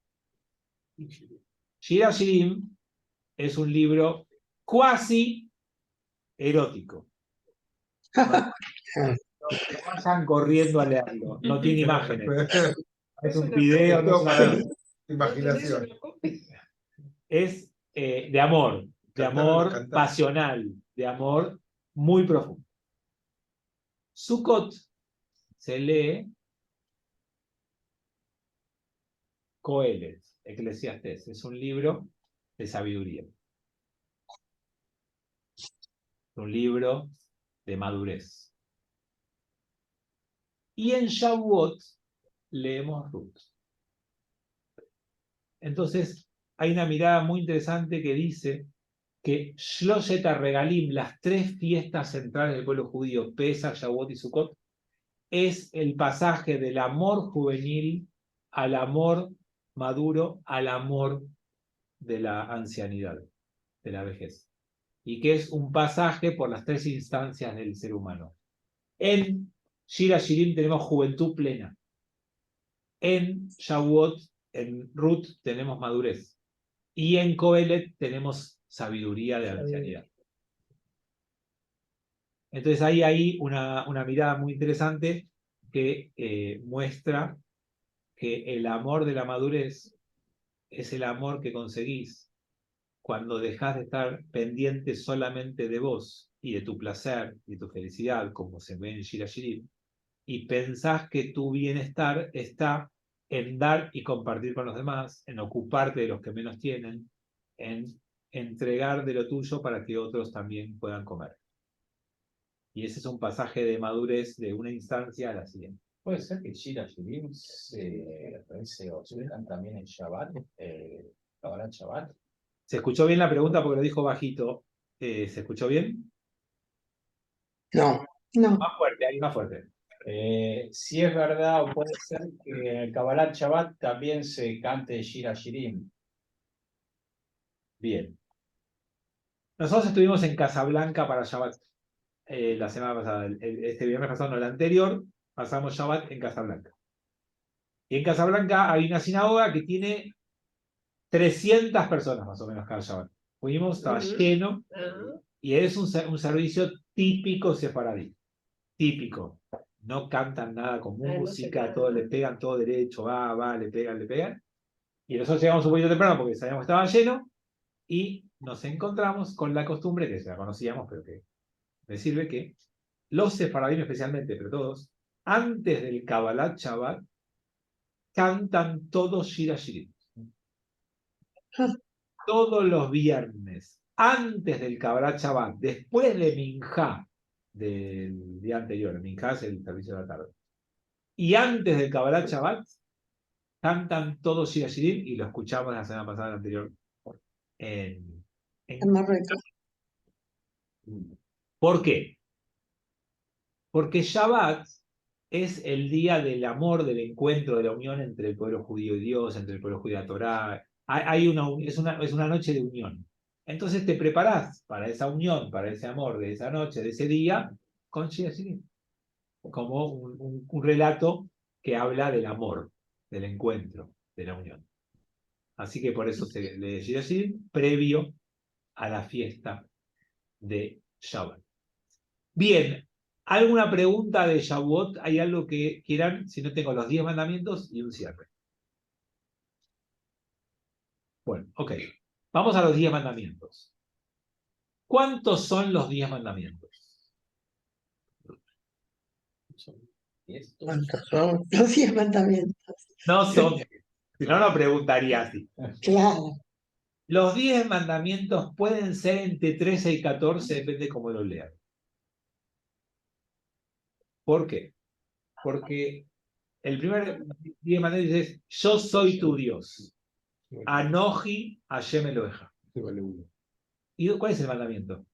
Shir Hashirim es un libro cuasi erótico. Vayan corriendo a leerlo. No tiene imágenes. Es un video, no es una... Imaginación. Es de amor pasional, de amor muy profundo. Sukkot se lee Coelet, Eclesiastés. Es un libro de sabiduría. un libro de madurez. Y en Shavuot leemos Ruth. Entonces, hay una mirada muy interesante que dice que Shloshet HaRegalim, las tres fiestas centrales del pueblo judío, Pesach, Shavuot y Sukkot, es el pasaje del amor juvenil al amor maduro, al amor de la ancianidad, de la vejez. Y que es un pasaje por las tres instancias del ser humano. En Shir HaShirim tenemos juventud plena. En Shavuot, en Ruth, tenemos madurez. Y en Kohelet tenemos sabiduría de ancianidad. Entonces hay ahí una mirada muy interesante que muestra que el amor de la madurez es el amor que conseguís cuando dejás de estar pendiente solamente de vos y de tu placer y tu felicidad, como se ve en Shir HaShirim, y pensás que tu bienestar está en dar y compartir con los demás, en ocuparte de los que menos tienen, en entregar de lo tuyo para que otros también puedan comer. Y ese es un pasaje de madurez de una instancia a la siguiente. Puede ser que Shir HaShirim se dan también en Shabbat, Kabbalat Shabbat. ¿Se escuchó bien la pregunta porque lo dijo bajito? ¿Se escuchó bien? No. Más fuerte, ahí más fuerte. Si es verdad, o puede ser que en el Kabbalat Shabbat también se cante Shir HaShirim. Bien. Nosotros estuvimos en Casablanca para Shabbat la semana pasada. Este viernes pasado, no, el anterior, pasamos Shabbat en Casablanca. Y en Casablanca hay una sinagoga que tiene 300 personas más o menos cada Shabbat. Fuimos, estaba lleno, y es un servicio típico sefaradí. Típico. No cantan nada con música, no todo le pegan, todo derecho, va, le pegan. Y nosotros llegamos un poquito temprano porque sabíamos que estaba lleno, y nos encontramos con la costumbre, que ya conocíamos, pero que me sirve, que los sefaradíes especialmente, pero todos, antes del Kabbalat Shabbat, cantan todos Shir HaShirim. Todos los viernes, antes del Kabbalat Shabbat, después de Minjá, del día anterior, el Minjá es el servicio de la tarde, y antes del Kabbalat Shabbat, cantan todos Shir HaShirim, y lo escuchamos la semana pasada, la anterior, en Marruecos. ¿Por qué? Porque Shabbat es el día del amor, del encuentro, de la unión entre el pueblo judío y Dios, entre el pueblo judío y la Torá. Es una noche de unión. Entonces te preparás para esa unión, para ese amor de esa noche, de ese día, con Shir HaShirim. Como un relato que habla del amor, del encuentro, de la unión. Así que por eso se lee Shir HaShirim previo a la fiesta de Shabbat. Bien, ¿alguna pregunta de Shavuot? ¿Hay algo que quieran? Si no, tengo los 10 mandamientos y un cierre. Bueno, ok. Vamos a los 10 mandamientos. ¿Cuántos son los 10 mandamientos? ¿Cuántos son? Los 10 mandamientos. No son, si no, no preguntaría así. Claro. Los 10 mandamientos pueden ser entre 13 y 14, depende de cómo lo lean. ¿Por qué? Porque el primer 10 mandamientos es: yo soy tu Dios. Anoji Hashem Eloheja. ¿Y cuál es el mandamiento?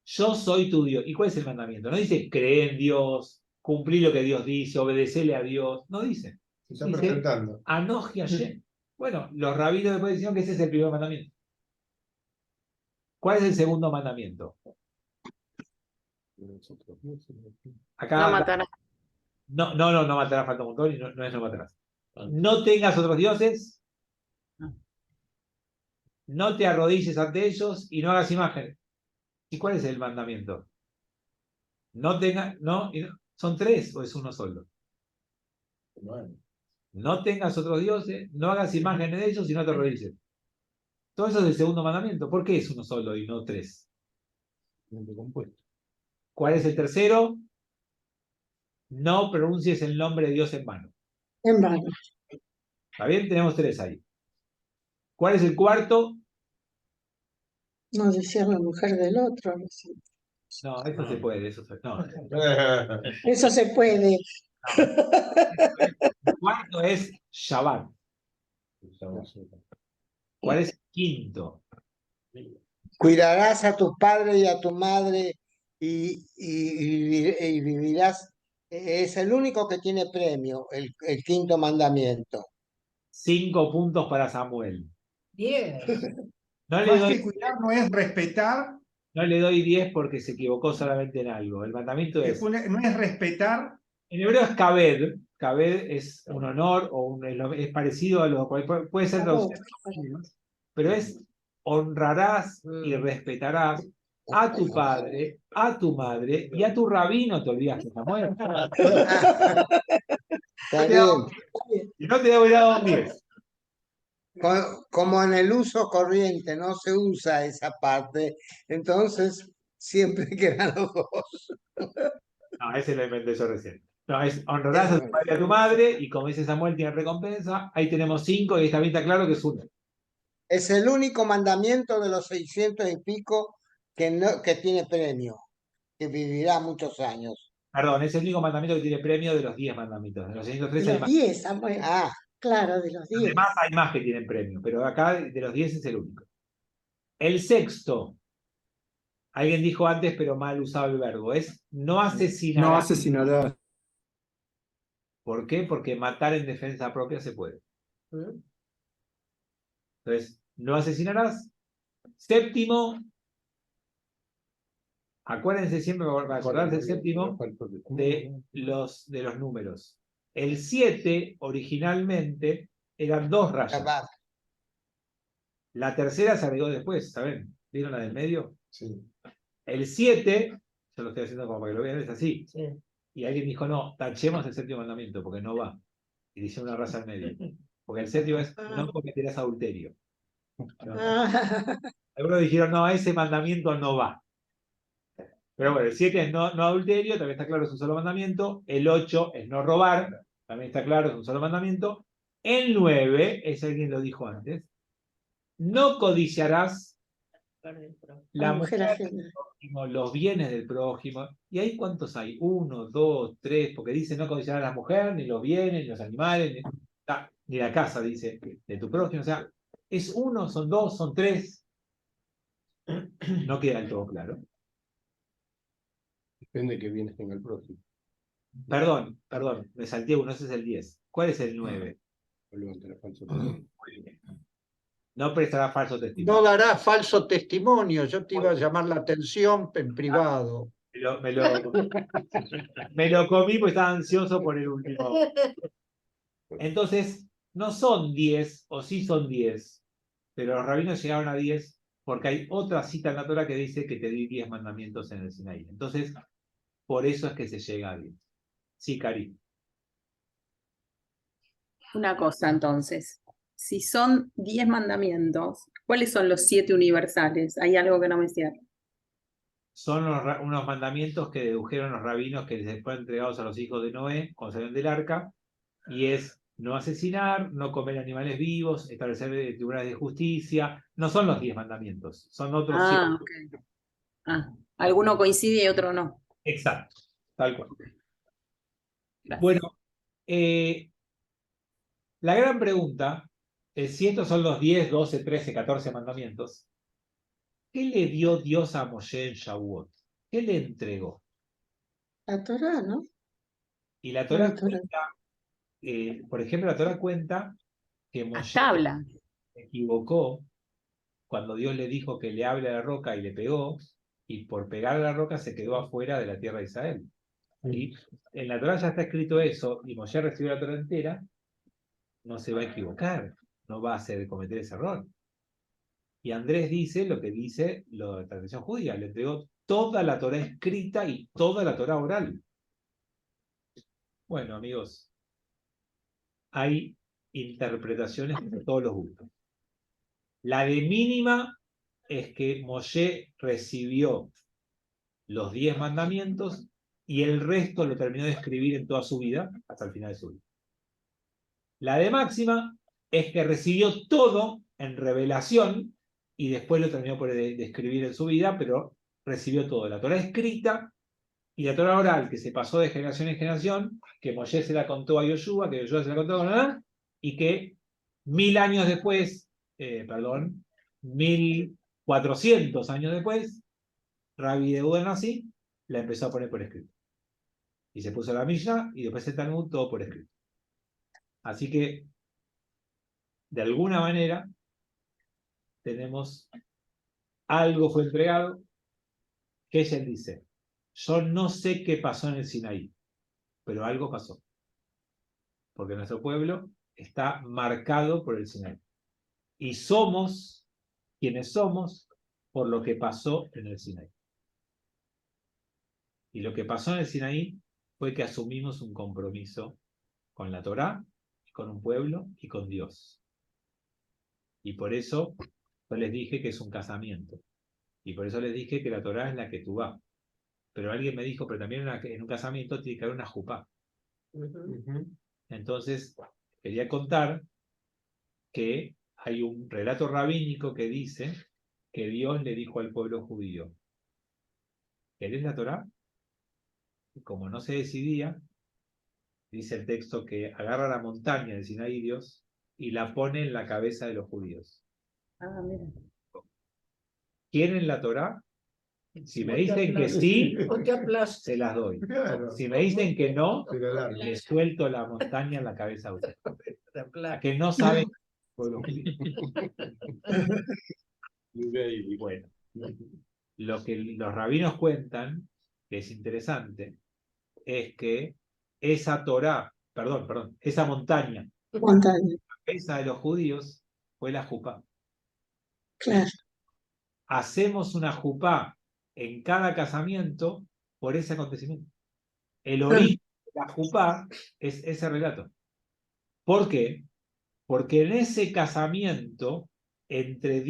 Yo soy tu Dios. ¿Y cuál es el mandamiento? No dice cree en Dios, cumplir lo que Dios dice, obedecerle a Dios. No dice. Se está Dice presentando. Anoji Hashem. Bueno, los rabinos después dijeron que ese es el primer mandamiento. ¿Cuál es el segundo mandamiento? Acá, No matarás. no matarás, falta un montón, y no es no matarás. No tengas otros dioses, no te arrodilles ante ellos y no hagas imágenes. ¿Y cuál es el mandamiento? No tengas, no, ¿son 3 o es uno solo? No tengas otros dioses, no hagas imágenes de ellos y no te arrodilles. Todo eso es el segundo mandamiento. ¿Por qué es uno solo y no 3? ¿Cuál es el tercero? No pronuncies el nombre de Dios en vano. En vano. ¿Está bien? Tenemos 3 ahí. ¿Cuál es el cuarto? No decía la mujer del otro. No sé. No, eso se puede, eso se no. Eso se puede. El cuarto es Shabbat. ¿Cuál es el quinto? Cuidarás a tus padres y a tu madre y vivirás. Es el único que tiene premio, el quinto mandamiento. 5 puntos para Samuel. 10. No le Más doy, que cuidar no es respetar, no le doy 10 porque se equivocó solamente en algo. El mandamiento es, no es respetar. en hebreo es kaved. Kaved es un honor o es parecido a lo puede ser traducido, pero es honrarás y respetarás a tu padre, a tu madre y a tu rabino. Te olvidaste, Samuel. Está bien. Y no te he dado un 10. Como en el uso corriente no se usa esa parte, entonces siempre quedan los dos. No, ese lo inventé yo recién. No, es honrarás a tu padre y a tu madre, y como dice Samuel, tiene recompensa. Ahí tenemos 5, y esta bien está claro que es 1. Es el único mandamiento de los 600 y pico que tiene premio, que vivirá muchos años. Perdón, es el único mandamiento que tiene premio de los 10 mandamientos. De los 613 hay Los más. 10, Samuel. Ah, Claro, de los 10. Además hay más que tienen premio, pero acá de los 10 es el único. El sexto, alguien dijo antes, pero mal usado el verbo, es no asesinarás. No asesinarás. ¿Por qué? Porque matar en defensa propia se puede. Entonces, no asesinarás. Séptimo, acuérdense siempre, para acordarse el séptimo, de los números. El 7 originalmente eran 2 rayas. La tercera se agregó después, ¿saben? ¿Vieron la del medio? Sí. El 7, yo lo estoy haciendo como para que lo vean, es así. Sí. Y alguien dijo, no, tachemos el séptimo mandamiento, porque no va. Y dice una raza al medio. Porque el séptimo es, no cometerás adulterio. No. Algunos dijeron, no, ese mandamiento no va. Pero bueno, el 7 es no adulterio, también está claro, es un solo mandamiento. El 8 es no robar, también está claro, es un solo mandamiento. El 9, es alguien lo dijo antes, no codiciarás la mujer del prójimo, los bienes del prójimo. ¿Y ahí cuántos hay? 1, 2, 3, porque dice no codiciarás a la mujer, ni los bienes, ni los animales, ni la casa, dice, de tu prójimo. O sea, es 1, son 2, son 3. No queda del todo claro. Depende de qué bienes tenga el próximo. Perdón, me salté uno, ese es el 10. ¿Cuál es el 9? No prestará falso testimonio. No dará falso testimonio. Yo te iba a llamar la atención en privado. Me lo comí porque estaba ansioso por el último. Entonces, no son 10, o sí son 10, pero los rabinos llegaron a 10 porque hay otra cita en la Torah que dice que te di 10 mandamientos en el Sinaí. Entonces, por eso es que se llega a 10. Sí, Cari. Una cosa, entonces. Si son 10 mandamientos, ¿cuáles son los 7 universales? Hay algo que no me cierra. Son unos mandamientos que dedujeron los rabinos que les fueron entregados a los hijos de Noé cuando salieron del arca, y es no asesinar, no comer animales vivos, establecer tribunales de justicia. No son los 10 mandamientos, son otros 7. Okay. Alguno coincide y otro no. Exacto, tal cual. Gracias. Bueno, la gran pregunta es si estos son los 10, 12, 13, 14 mandamientos. ¿Qué le dio Dios a Moshe en Shavuot? ¿Qué le entregó? La Torá, ¿no? Y la Torá cuenta, por ejemplo, la Torá cuenta que Moshe se equivocó cuando Dios le dijo que le hable a la roca y le pegó, y por pegar a la roca se quedó afuera de la tierra de Israel. ¿Sí? En la Torá ya está escrito eso, y Moshe recibió la Torá entera, no se va a equivocar, no va a cometer ese error. Y Andrés dice lo que dice la tradición judía, le entregó toda la Torá escrita y toda la Torá oral. Bueno, amigos, hay interpretaciones de todos los gustos. La de mínima es que Moshe recibió los 10 mandamientos y el resto lo terminó de escribir en toda su vida, hasta el final de su vida. La de máxima es que recibió todo en revelación y después lo terminó por escribir en su vida, pero recibió todo. La Torá escrita y la Torá oral, que se pasó de generación en generación, que Moshe se la contó a Yoshua, que Yoshua se la contó a Adán, y que 1000 años después, 1400 años después, Rabbi Yehuda Nasi la empezó a poner por escrito. Y se puso la Mishnah y después el Talmud todo por escrito. Así que, de alguna manera, tenemos algo fue entregado, que ella dice, yo no sé qué pasó en el Sinaí, pero algo pasó. Porque nuestro pueblo está marcado por el Sinaí. Y somos quienes somos por lo que pasó en el Sinaí. Y lo que pasó en el Sinaí fue que asumimos un compromiso con la Torá, con un pueblo y con Dios. Y por eso yo les dije que es un casamiento. Y por eso les dije que la Torá es la que tú vas. Pero alguien me dijo, pero también en un casamiento tiene que haber una jupá. Entonces, quería contar que hay un relato rabínico que dice que Dios le dijo al pueblo judío, ¿querés la Torá? Y como no se decidía, dice el texto que agarra la montaña de Sinaí Dios y la pone en la cabeza de los judíos. Ah, mira. ¿Quieren la Torá? Si me dicen que sí, se las doy. Si me dicen que no, les suelto la montaña en la cabeza a ustedes. A que no saben. Y bueno, lo que los rabinos cuentan, que es interesante, es que esa Torá, esa montaña, la cabeza de los judíos fue la jupá. Claro. Hacemos una jupá en cada casamiento por ese acontecimiento. El origen de la jupá es ese relato. ¿Por qué? Porque en ese casamiento entre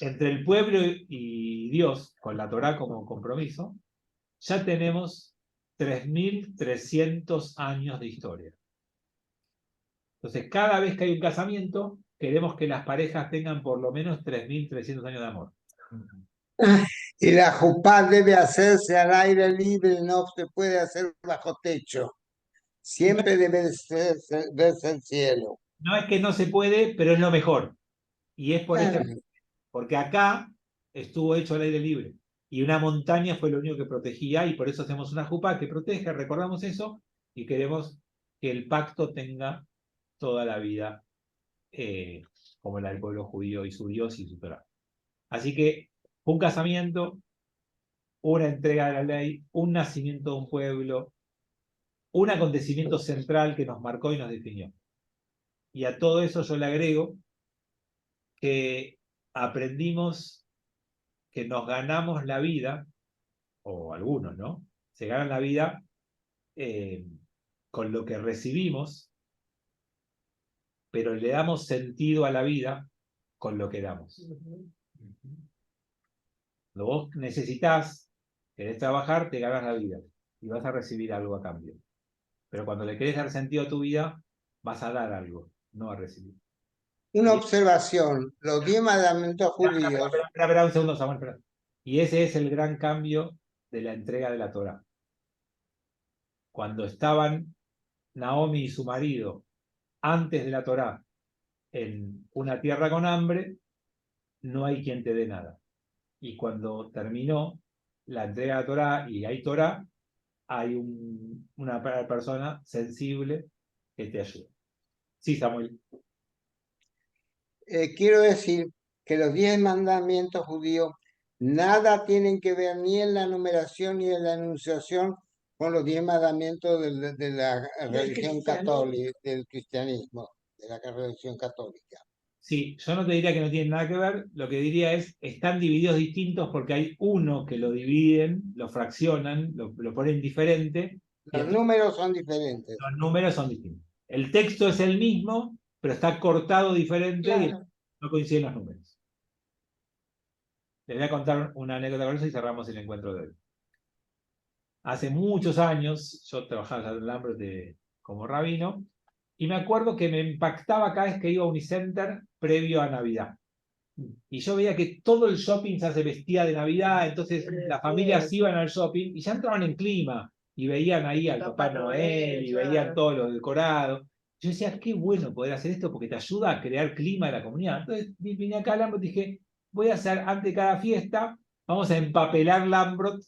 entre el pueblo y Dios, con la Torá como compromiso, ya tenemos 3300 años de historia. Entonces, cada vez que hay un casamiento, queremos que las parejas tengan por lo menos 3300 años de amor. Y la jupá debe hacerse al aire libre, no se puede hacer bajo techo. Siempre debe verse el cielo. No es que no se puede, pero es lo mejor. Y es por porque acá estuvo hecho al aire libre. Y una montaña fue lo único que protegía, y por eso hacemos una jupá que protege, recordamos eso, y queremos que el pacto tenga toda la vida como la del pueblo judío y su Dios y su Torá. Así que un casamiento, una entrega de la ley, un nacimiento de un pueblo, un acontecimiento central que nos marcó y nos definió. Y a todo eso yo le agrego que aprendimos que nos ganamos la vida, o algunos, ¿no? Se ganan la vida con lo que recibimos, pero le damos sentido a la vida con lo que damos. Cuando vos necesitas, querés trabajar, te ganas la vida y vas a recibir algo a cambio. Pero cuando le querés dar sentido a tu vida, vas a dar algo, no a recibir. Una observación, los 10 mandamientos judíos. Espera un segundo, Samuel, espera. Y ese es el gran cambio de la entrega de la Torá. Cuando estaban Naomi y su marido antes de la Torá en una tierra con hambre, no hay quien te dé nada. Y cuando terminó la entrega de la Torá y hay Torá, hay una persona sensible que te ayuda. Sí, Samuel. Quiero decir que los 10 mandamientos judíos nada tienen que ver ni en la numeración ni en la enunciación con los 10 mandamientos de la religión católica, del cristianismo, de la religión católica. Sí, yo no te diría que no tienen nada que ver, lo que diría es, están divididos distintos porque hay uno que lo dividen, lo fraccionan, lo ponen diferente. Los números son diferentes. Los números son distintos. El texto es el mismo, pero está cortado diferente y no coinciden los números. Les voy a contar una anécdota con eso y cerramos el encuentro de hoy. Hace muchos años, yo trabajaba en Lambert como rabino, y me acuerdo que me impactaba cada vez que iba a Unicenter previo a Navidad. Y yo veía que todo el shopping se vestía de Navidad, entonces las familias iban al shopping y ya entraban en clima y veían ahí al Papá Noel y veían todo lo decorado. Yo decía, qué bueno poder hacer esto porque te ayuda a crear clima en la comunidad. Entonces vine acá a Lambrot y dije, voy a hacer antes de cada fiesta, vamos a empapelar Lambrot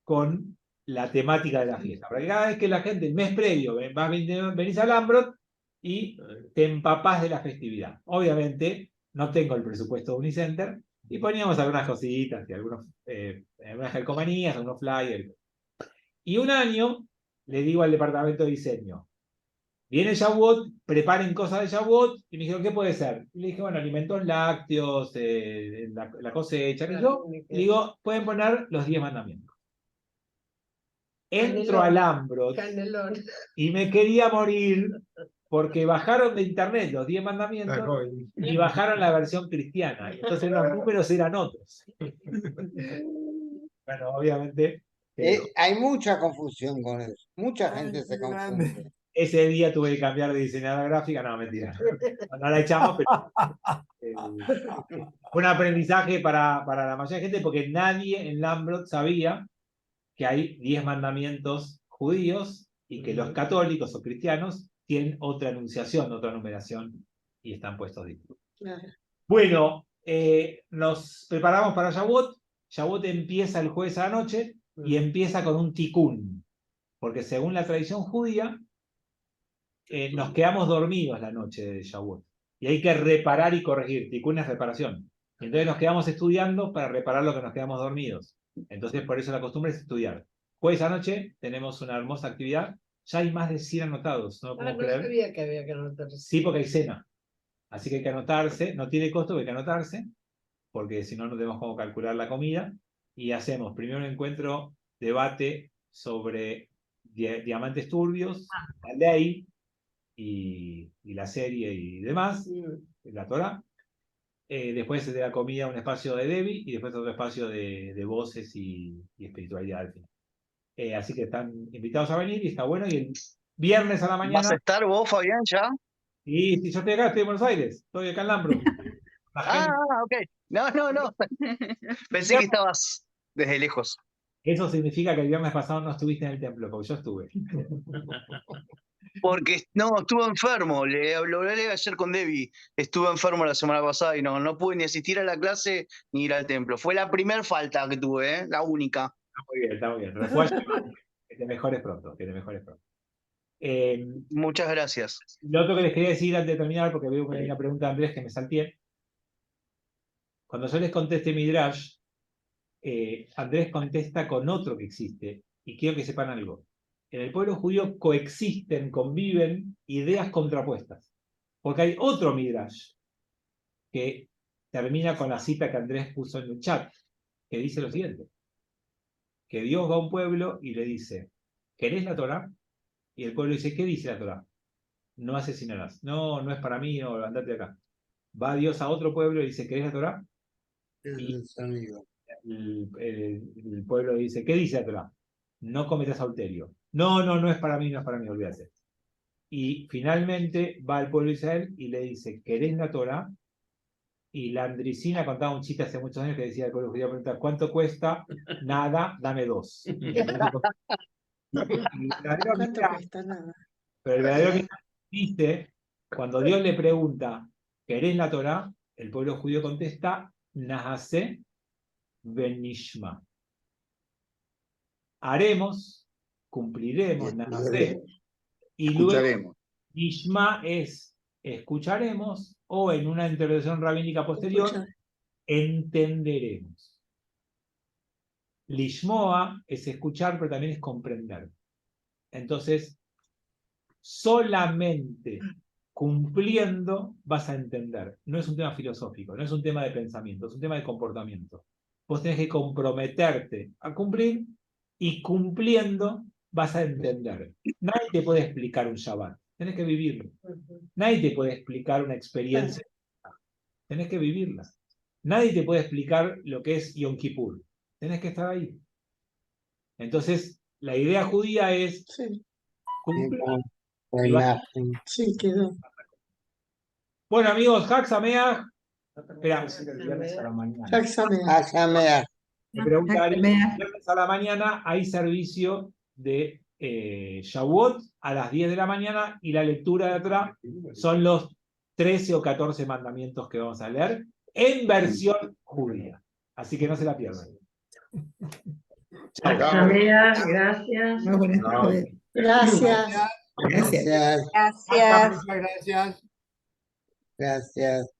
con la temática de la fiesta. Para que cada vez que la gente, el mes previo, venís a Lambrot y te empapás de la festividad. Obviamente, no tengo el presupuesto de Unicenter y poníamos algunas cositas y algunas calcomanías, algunos flyers. Y un año le digo al departamento de diseño, viene Shavuot, preparen cosas de Shavuot, y me dijeron, ¿qué puede ser? Y le dije, bueno, alimentos lácteos, la cosecha, que yo. Y digo, pueden poner los 10 mandamientos. Entro al Lambrot y me quería morir porque bajaron de internet los 10 mandamientos y bajaron la versión cristiana. Entonces los números eran otros. Bueno, obviamente... hay mucha confusión con eso. Mucha gente se confunde. Ese día tuve que cambiar de diseñadora gráfica. No, mentira. No la echamos, pero... fue un aprendizaje para la mayoría de gente porque nadie en Lambrot sabía que hay 10 mandamientos judíos y que los católicos o cristianos tienen otra enunciación, otra numeración y están puestos distintos. Bueno, nos preparamos para Shavuot. Shavuot empieza el jueves a la noche y empieza con un tikkun, porque según la tradición judía, nos quedamos dormidos la noche de Shavuot y hay que reparar y corregir. Tikkun es reparación. Entonces nos quedamos estudiando para reparar lo que nos quedamos dormidos. Entonces, por eso la costumbre es estudiar. Jueves a noche tenemos una hermosa actividad. Ya hay más de 100 anotados. No lo puedo creer. Sabía que había que anotarse. Sí, porque hay cena. Así que hay que anotarse. No tiene costo, pero hay que anotarse. Porque si no, no tenemos cómo calcular la comida. Y hacemos primero un encuentro, debate sobre diamantes turbios, la ley y la serie y demás, la Torah. Después de la comida un espacio de Debbie y después otro espacio de voces y espiritualidad al final. Así que están invitados a venir y está bueno. Y el viernes a la mañana... ¿Vas a estar vos, Fabián, ya? Sí, yo estoy acá, estoy en Buenos Aires, estoy acá en Lambrot. Ok. No. Pensé que estabas desde lejos. Eso significa que el viernes pasado no estuviste en el templo, porque yo estuve. Porque no, estuve enfermo, lo hablé ayer con Debbie, estuve enfermo la semana pasada y no pude ni asistir a la clase ni ir al templo. Fue la primera falta que tuve, la única. Está muy bien. Refuerzo, que te mejores pronto, Muchas gracias. Lo otro que les quería decir antes de terminar, porque veo que hay una pregunta de Andrés que me salteé. Cuando yo les conteste Midrash, Andrés contesta con otro que existe, y quiero que sepan algo. En el pueblo judío conviven ideas contrapuestas. Porque hay otro Midrash que termina con la cita que Andrés puso en el chat, que dice lo siguiente. Que Dios va a un pueblo y le dice, ¿querés la Torah? Y el pueblo dice, ¿qué dice la Torah? No asesinarás. No es para mí, no, andate de acá. Va Dios a otro pueblo y dice, ¿querés la Torah? Y el pueblo dice, ¿qué dice la Torah? No cometas adulterio. No es para mí, olvídate. Y finalmente va al pueblo de Israel y le dice, ¿querés la Torah? Y la Andricina contaba un chiste hace muchos años que decía al pueblo judío, pregunta, ¿cuánto cuesta? Nada, dame 2. Pero el verdadero dice, cuando Dios le pregunta, ¿querés la Torah? El pueblo judío contesta, Nahase Benishma. Haremos, cumpliremos, Nahase. Y luego, Nishma es escucharemos, o en una interpretación rabínica posterior, entenderemos. Lishmoa es escuchar, pero también es comprender. Entonces, solamente cumpliendo vas a entender. No es un tema filosófico, no es un tema de pensamiento, es un tema de comportamiento. Vos tenés que comprometerte a cumplir y cumpliendo vas a entender. Nadie te puede explicar un Shabbat, tenés que vivirlo. Nadie te puede explicar una experiencia, tenés que vivirla. Nadie te puede explicar lo que es Yom Kippur, tenés que estar ahí. Entonces, la idea judía es cumplir. Sí, quedó. Bueno, amigos, Hag Sameach, Espera, El viernes a la mañana. Hazamear. me pregunta Ari, Hazamear. el viernes a la mañana hay servicio de Shavuot a las 10 de la mañana y la lectura de atrás son los 13 o 14 mandamientos que vamos a leer en versión judía. Así que no se la pierdan. Chao. Gracias. Muy buenas tardes. Gracias. Gracias. Gracias. Gracias. Gracias. Gracias.